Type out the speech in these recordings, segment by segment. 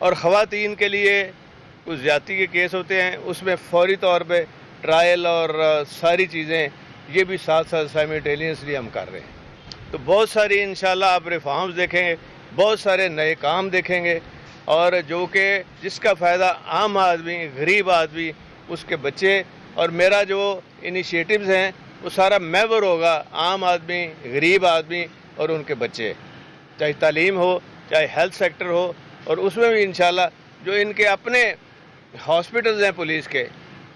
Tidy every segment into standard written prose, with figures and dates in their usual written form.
اور خواتین کے لیے کچھ زیادتی کے کیس ہوتے ہیں، اس میں فوری طور پہ ٹرائل اور ساری چیزیں یہ بھی ساتھ ساتھ سائملٹینیسلی ہم کر رہے ہیں۔ تو بہت ساری انشاءاللہ آپ ریفارمز دیکھیں گے، بہت سارے نئے کام دیکھیں گے، اور جو کہ جس کا فائدہ عام آدمی، غریب آدمی، اس کے بچے، اور میرا جو انیشیٹوز ہیں وہ سارا محور ہوگا عام آدمی، غریب آدمی اور ان کے بچے، چاہے تعلیم ہو، چاہے ہیلتھ سیکٹر ہو، اور اس میں بھی انشاءاللہ جو ان کے اپنے ہاسپٹلز ہیں پولیس کے،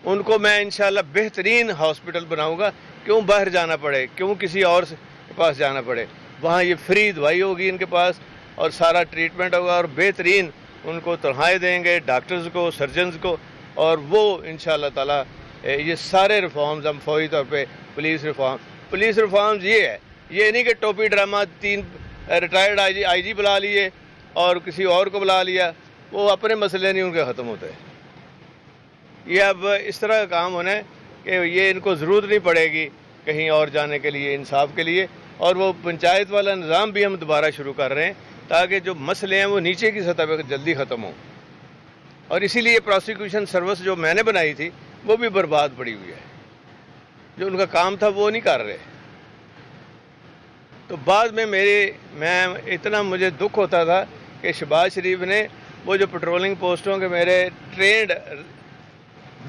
ان کو میں انشاءاللہ بہترین ہاسپٹل بناؤں گا۔ کیوں باہر جانا پڑے، کیوں کسی اور کے پاس جانا پڑے، وہاں یہ فری دوائی ہوگی ان کے پاس اور سارا ٹریٹمنٹ ہوگا، اور بہترین ان کو تنخواہیں دیں گے ڈاکٹرز کو، سرجنز کو، اور وہ انشاءاللہ تعالی یہ سارے ریفارمز ہم فوری طور پہ پولیس ریفارمز یہ ہے، یہ نہیں کہ ٹوپی ڈرامہ 3 ریٹائرڈ آئی جی بلا لیے اور کسی اور کو بلا لیا، وہ اپنے مسئلے نہیں ان کے ختم ہوتے۔ یہ اب اس طرح کا کام ہونا ہے کہ یہ ان کو ضرورت نہیں پڑے گی کہیں اور جانے کے لیے، انصاف کے لیے، اور وہ پنچایت والا نظام بھی ہم دوبارہ شروع کر رہے ہیں تاکہ جو مسئلے ہیں وہ نیچے کی سطح پہ جلدی ختم ہوں۔ اور اسی لیے پروسیکیوشن سروس جو میں نے بنائی تھی وہ بھی برباد پڑی ہوئی ہے، جو ان کا کام تھا وہ نہیں کر رہے۔ تو بعد میں اتنا مجھے دکھ ہوتا تھا کہ شہباز شریف نے وہ جو پٹرولنگ پوسٹوں کے میرے ٹرینڈ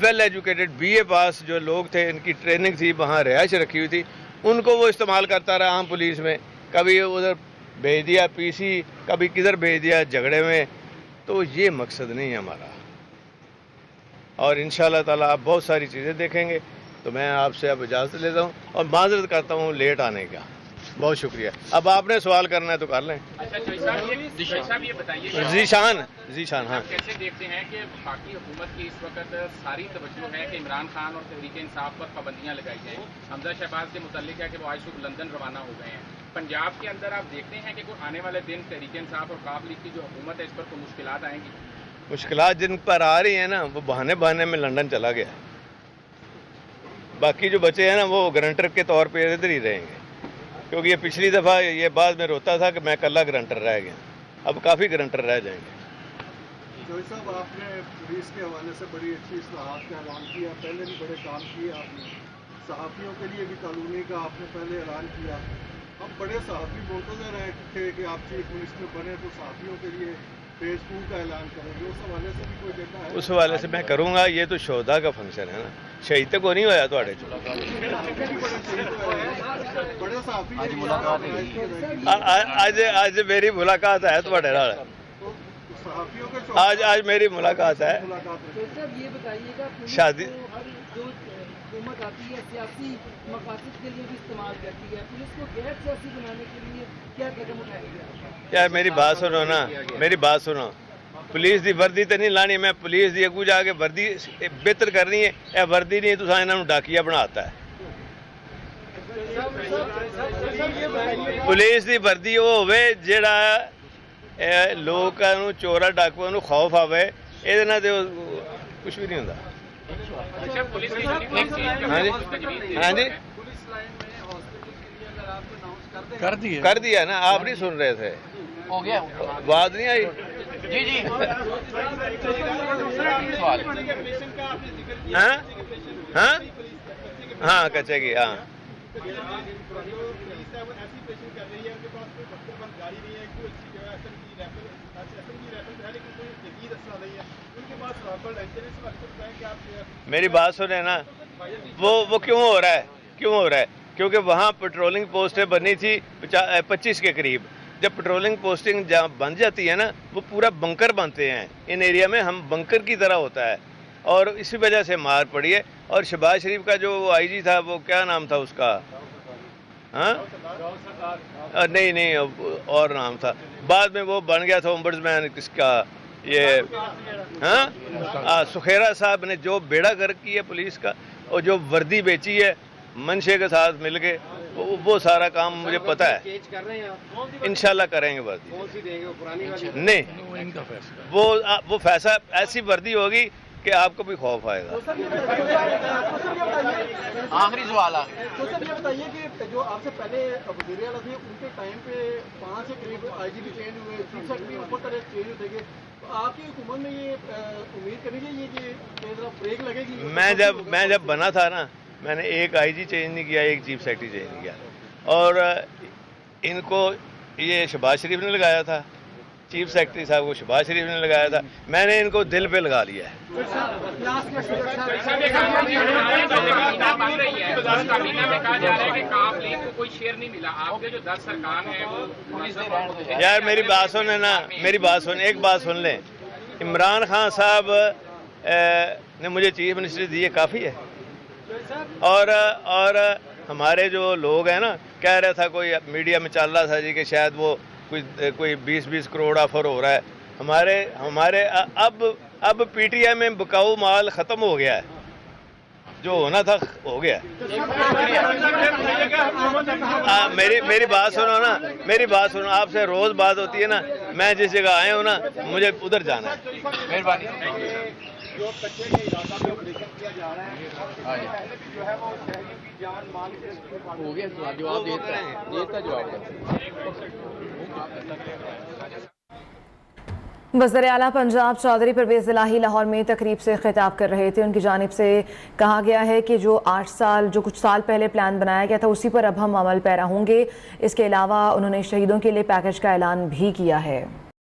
ویل ایجوکیٹڈ بی اے پاس جو لوگ تھے، ان کی ٹریننگ تھی، وہاں رہائش رکھی ہوئی تھی، ان کو وہ استعمال کرتا رہا عام پولیس میں، کبھی ادھر بھیج دیا پی سی، کبھی کدھر بھیج دیا جھگڑے میں۔ تو یہ مقصد نہیں ہے ہمارا، اور انشاءاللہ تعالیٰ آپ بہت ساری چیزیں دیکھیں گے۔ تو میں آپ سے اب اجازت لیتا ہوں اور معذرت کرتا ہوں لیٹ آنے کا، بہت شکریہ۔ اب آپ نے سوال کرنا ہے تو کر لیں۔ اچھا صاحب یہ بتائیے ذیشان ہاں، کیسے دیکھتے ہیں کہ وفاقی حکومت کی اس وقت ساری توجہ ہے کہ عمران خان اور تحریک انصاف پر پابندیاں لگائی جائیں، حمزہ شہباز سے متعلق ہے کہ وہ آج صبح لندن روانہ ہو گئے ہیں، پنجاب کے اندر آپ دیکھتے ہیں کہ کوئی آنے والے دن تحریک انصاف اور قاف لیگ کی جو حکومت ہے اس پر کوئی مشکلات آئیں گی؟ مشکلات جن پر آ رہی ہیں نا وہ بہانے میں لندن چلا گیا، باقی جو بچے ہیں نا وہ گرنٹر کے طور پہ ادھر ہی رہیں گے، کیونکہ یہ پچھلی دفعہ یہ بعد میں روتا تھا کہ میں کلّا گرنٹر رہ گیا، اب کافی گرنٹر رہ جائیں گے۔ جوئی صاحب، آپ نے پولیس کے حوالے سے بڑی اچھی اصلاحات کا اعلان کیا، پہلے بھی بڑے کام کیے آپ نے، صحافیوں کے لیے بھی کالونی کا آپ نے پہلے اعلان کیا، اب بڑے صحافی منتظر ہیں کہ آپ چیف منسٹر بنے تو صحافیوں کے لیے فیز 2 کا اعلان کریں گے، اس حوالے سے بھی کوئی دیتا ہے؟ اس حوالے سے میں کروں گا، یہ تو شہداء کا فنکشن ہے نا، شہید تو کوئی نہیں ہوا تو بڑے صحافی آج میری ملاقات ہے تھوڑے نال، صحافیوں کے آج میری ملاقات ہے۔ صاحب یہ بتائیے گا شادی جو حکومت آتی ہے سیاسی مقاصد کے لیے بھی استعمال کرتی ہے، پولیس کو غیر سیاسی بنانے کے لیے کیا قدم اٹھائے گا؟ یار میری بات سنو نا، میری بات سنو، پولیس دی وردی تو نہیں لانی، میں پولیس دی اگو جا کے وردی بہتر کرنی ہے، اے وردی نہیں تو انہوں ڈاکیا بناتا ہے۔ پولیس دی وردی وہ ہوئے جیڑا لوگوں چورا ڈاکواں نوں خوف آوے، یہ کچھ بھی نہیں ہوتا۔ ہاں جی کر دیا نا، آپ نہیں سن رہے تھے، بات نہیں آئی۔ ہاں ہاں ہاں کچے کی ہاں میری بات سنیں نا، وہ کیوں ہو رہا ہے؟ کیونکہ وہاں پٹرولنگ پوسٹیں بنی تھی 25 کے قریب، جب پٹرولنگ پوسٹنگ جہاں بن جاتی ہے نا وہ پورا بنکر بنتے ہیں، ان ایریا میں ہم بنکر کی طرح ہوتا ہے، اور اسی وجہ سے مار پڑی ہے۔ اور شہباز شریف کا جو آئی جی تھا وہ کیا نام تھا اس کا؟ ہاں نہیں اور نام تھا، بعد میں وہ بن گیا تھا ombudsman کس کا، یہ ہاں سخیرہ صاحب نے جو بیڑا گرک کی ہے پولیس کا، اور جو وردی بیچی ہے منشے کے ساتھ مل کے، وہ سارا کام مجھے پتہ ہے، انشاءاللہ کریں گے وردی۔ نہیں وہ فیصلہ ایسی وردی ہوگی کہ آپ کو بھی خوف آئے گا. آخری سوال آخری. تو سر یہ بتائیے کہ جو آپ سے پہلے وزیر اعلیٰ تھے ان کے ٹائم پہ 5 کے قریب آئی جی بھی چینج ہوئے, چیف سیکرٹری اوپر طرح چینج ہوتے گئے, تو آپ کی حکومت میں یہ امید کرنی چاہیے کہ ذرا بریک لگے گی؟ میں جب بنا تھا نا, میں نے ایک آئی جی چینج نہیں کیا, ایک چیف سیکرٹری چینج نہیں کیا, اور ان کو یہ شہباز شریف نے لگایا تھا, چیف سیکرٹری صاحب کو شہباز شریف نے لگایا تھا, میں نے ان کو دل پہ لگا لیا ہے. یار میری بات سنیں نا, میری بات سن, ایک بات سن لیں. عمران خان صاحب نے مجھے چیف منسٹری دی ہے, کافی ہے. اور ہمارے جو لوگ ہیں نا, کہہ رہا تھا, کوئی میڈیا میں چل رہا تھا جی کہ شاید وہ کوئی 20 کروڑ آفر ہو رہا ہے. ہمارے اب پی ٹی آئی میں بکاؤ مال ختم ہو گیا ہے, جو ہونا تھا ہو گیا. میری بات سنو نا, میری بات سنو, آپ سے روز بات ہوتی ہے نا, میں جس جگہ آئے ہوں نا مجھے ادھر جانا ہے. مہربانی. جو کچے کے علاقہ میں آپریشن کیا جا رہا ہے جو ہے وہ شہریوں کی جان مال کے ہو گیا جواب دیتا جواب. وزیر اعلیٰ پنجاب چودھری پرویز الہی لاہور میں تقریب سے خطاب کر رہے تھے. ان کی جانب سے کہا گیا ہے کہ جو کچھ سال پہلے پلان بنایا گیا تھا اسی پر اب ہم عمل پیرا ہوں گے. اس کے علاوہ انہوں نے شہیدوں کے لیے پیکج کا اعلان بھی کیا ہے.